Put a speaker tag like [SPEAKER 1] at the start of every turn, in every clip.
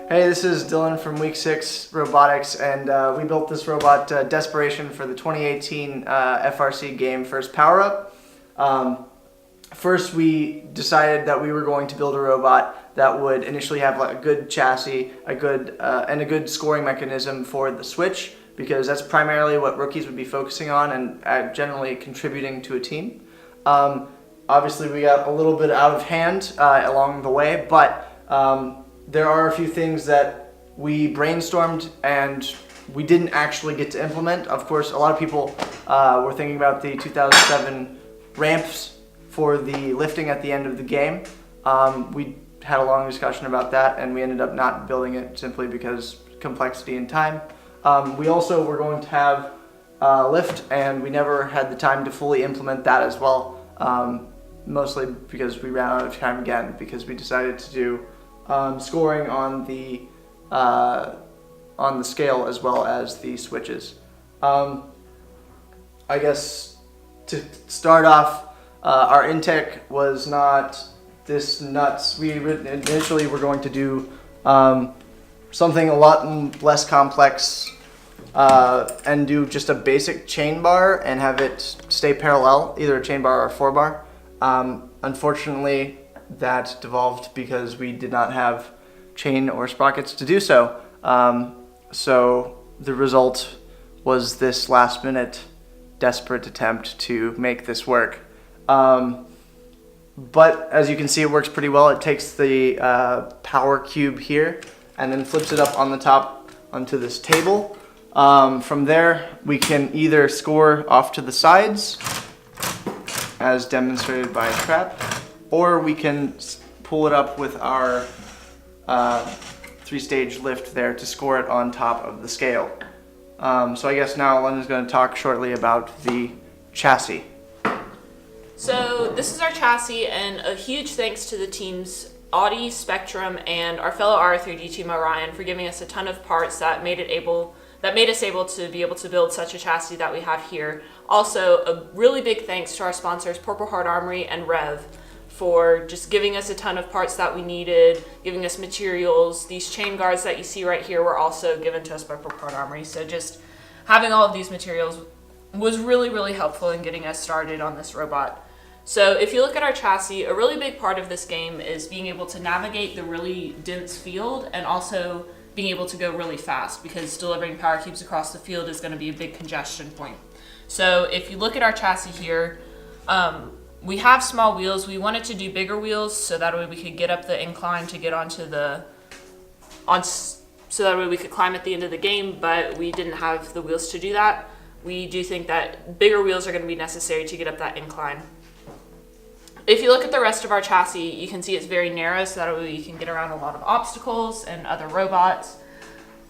[SPEAKER 1] Hey, this is Dylan from Week 6 Robotics, and we built this robot, Desperation, for the 2018 FRC game First Power Up. First, we decided that we were going to build a robot that would initially have a good chassis, a good scoring mechanism for the switch, because that's primarily what rookies would be focusing on and generally contributing to a team. Obviously, we got a little bit out of hand along the way, but there are a few things that we brainstormed and we didn't actually get to implement. Of course, a lot of people were thinking about the 2007 ramps for the lifting at the end of the game. We had a long discussion about that and we ended up not building it simply because complexity and time. We also were going to have lift, and we never had the time to fully implement that as well, mostly because we ran out of time again, because we decided to do scoring on the scale as well as the switches. I guess to start off, our intake was not this nuts. We initially were going to do something a lot less complex and do just a basic chain bar and have it stay parallel, either a chain bar or a 4-bar. Unfortunately, that devolved because we did not have chain or sprockets to do so. So the result was this last-minute desperate attempt to make this work. But as you can see, it works pretty well. It takes the power cube here and then flips it up on the top onto this table. From there, we can either score off to the sides, as demonstrated by Trap, or we can pull it up with our 3-stage lift there to score it on top of the scale. So I guess now London's going to talk shortly about the chassis.
[SPEAKER 2] So this is our chassis, and a huge thanks to the teams Audi, Spectrum, and our fellow R3D team Orion for giving us a ton of parts that made us able to be able to build such a chassis that we have here. Also, a really big thanks to our sponsors Purple Heart Armory and Rev for just giving us a ton of parts that we needed, giving us materials. These chain guards that you see right here were also given to us by Purple Heart Armory. So just having all of these materials was really, really helpful in getting us started on this robot. So if you look at our chassis, a really big part of this game is being able to navigate the really dense field and also being able to go really fast, because delivering power cubes across the field is going to be a big congestion point. So if you look at our chassis here, we have small wheels. We wanted to do bigger wheels so that way we could get up the incline to get onto so that way we could climb at the end of the game, but we didn't have the wheels to do that. We do think that bigger wheels are going to be necessary to get up that incline. If you look at the rest of our chassis, you can see it's very narrow, so that way you can get around a lot of obstacles and other robots.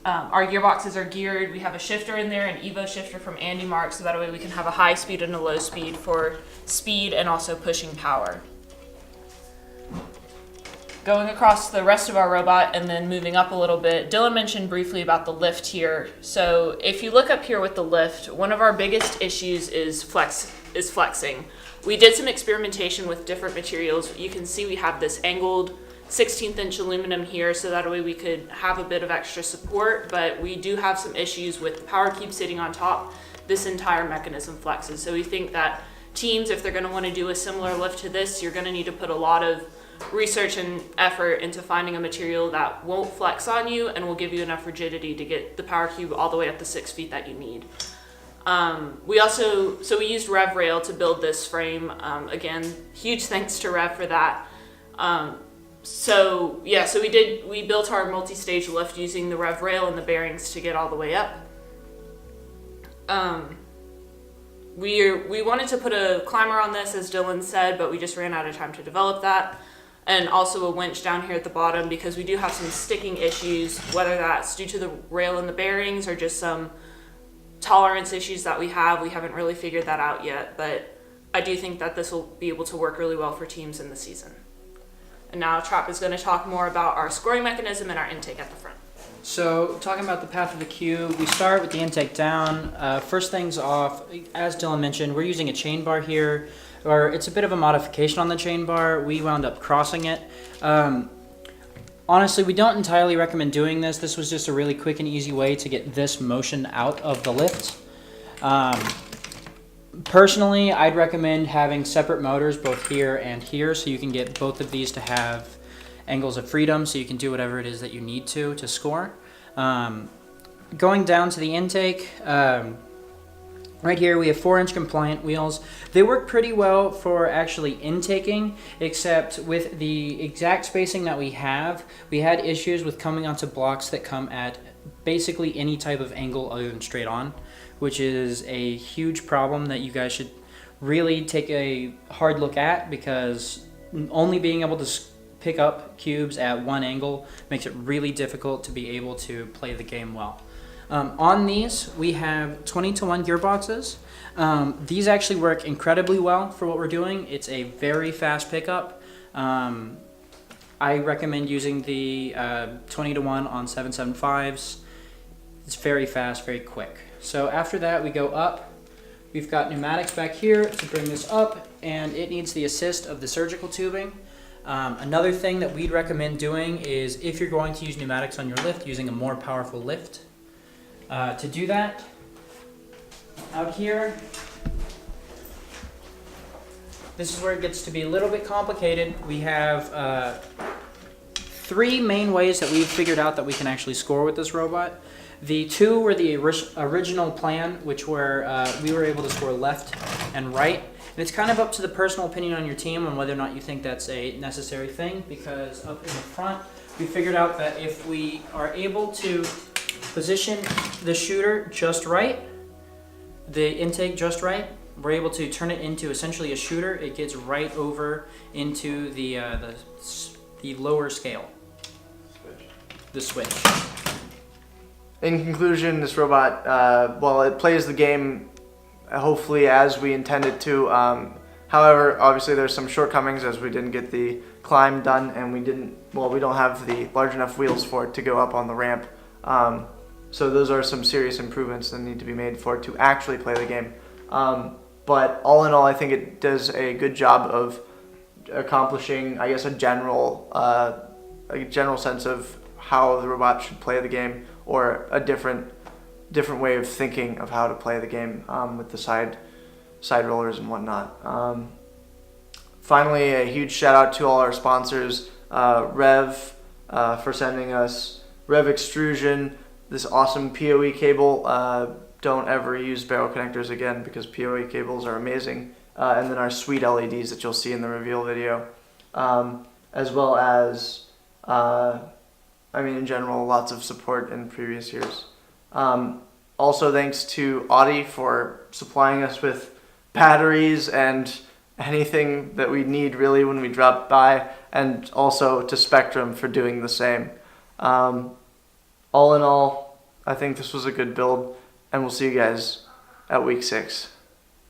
[SPEAKER 2] Our gearboxes are geared. We have a shifter in there, an Evo shifter from Andy Mark, so that way we can have a high speed and a low speed for speed and also pushing power. Going across the rest of our robot and then moving up a little bit, Dylan mentioned briefly about the lift here. So if you look up here with the lift, one of our biggest issues is flexing. We did some experimentation with different materials. You can see we have this angled 16th inch aluminum here, so that way we could have a bit of extra support, but we do have some issues with the power cube sitting on top. This entire mechanism flexes. So we think that teams, if they're going to want to do a similar lift to this, you're going to need to put a lot of research and effort into finding a material that won't flex on you and will give you enough rigidity to get the power cube all the way up to 6 feet that you need. We used Rev Rail to build this frame. Again, huge thanks to Rev for that. We built our multi-stage lift using the Rev Rail and the bearings to get all the way up. We wanted to put a climber on this, as Dylan said, but we just ran out of time to develop that. And also a winch down here at the bottom, because we do have some sticking issues, whether that's due to the rail and the bearings or just some tolerance issues that we haven't really figured that out yet, but I do think that this will be able to work really well for teams in the season. And now Trap is going to talk more about our scoring mechanism and our intake at the front.
[SPEAKER 3] So talking about the path of the cube, we start with the intake down. First things off, as Dylan mentioned, we're using a chain bar here, or it's a bit of a modification on the chain bar. We wound up crossing it. Honestly, we don't entirely recommend doing this. This was just a really quick and easy way to get this motion out of the lift. Personally, I'd recommend having separate motors both here and here so you can get both of these to have angles of freedom so you can do whatever it is that you need to score. Going down to the intake, right here we have 4-inch compliant wheels. They work pretty well for actually intaking, except with the exact spacing that we had issues with coming onto blocks that come at basically any type of angle other than straight on, which is a huge problem that you guys should really take a hard look at, because only being able to pick up cubes at one angle makes it really difficult to be able to play the game well. On these, we have 20-to-1 gearboxes. These actually work incredibly well for what we're doing. It's a very fast pickup. I recommend using the 20-to-1 on 775s. It's very fast, very quick. So after that, we go up. We've got pneumatics back here to bring this up, and it needs the assist of the surgical tubing. Another thing that we'd recommend doing is, if you're going to use pneumatics on your lift, using a more powerful lift. To do that, out here, this is where it gets to be a little bit complicated. We have 3 main ways that we've figured out that we can actually score with this robot. The 2 were the original plan, which were we were able to score left and right. And it's kind of up to the personal opinion on your team on whether or not you think that's a necessary thing, because up in the front, we figured out that if we are able to position the shooter just right, the intake just right, we're able to turn it into essentially a shooter. It gets right over into the lower scale, the switch.
[SPEAKER 1] In conclusion, this robot, well, it plays the game hopefully as we intended to. However, obviously there's some shortcomings, as we didn't get the climb done, and we don't have the large enough wheels for it to go up on the ramp. So those are some serious improvements that need to be made for it to actually play the game. But all in all, I think it does a good job of accomplishing, I guess, a general sense of how the robot should play the game, or a different way of thinking of how to play the game with the side rollers and whatnot. Finally, a huge shout out to all our sponsors, Rev for sending us Rev Extrusion, this awesome PoE cable. Don't ever use barrel connectors again, because PoE cables are amazing. And then our sweet LEDs that you'll see in the reveal video. As well as, in general, lots of support in previous years. Also, thanks to Audi for supplying us with batteries and anything that we need really when we drop by, and also to Spectrum for doing the same. All in all, I think this was a good build, and we'll see you guys at week 6.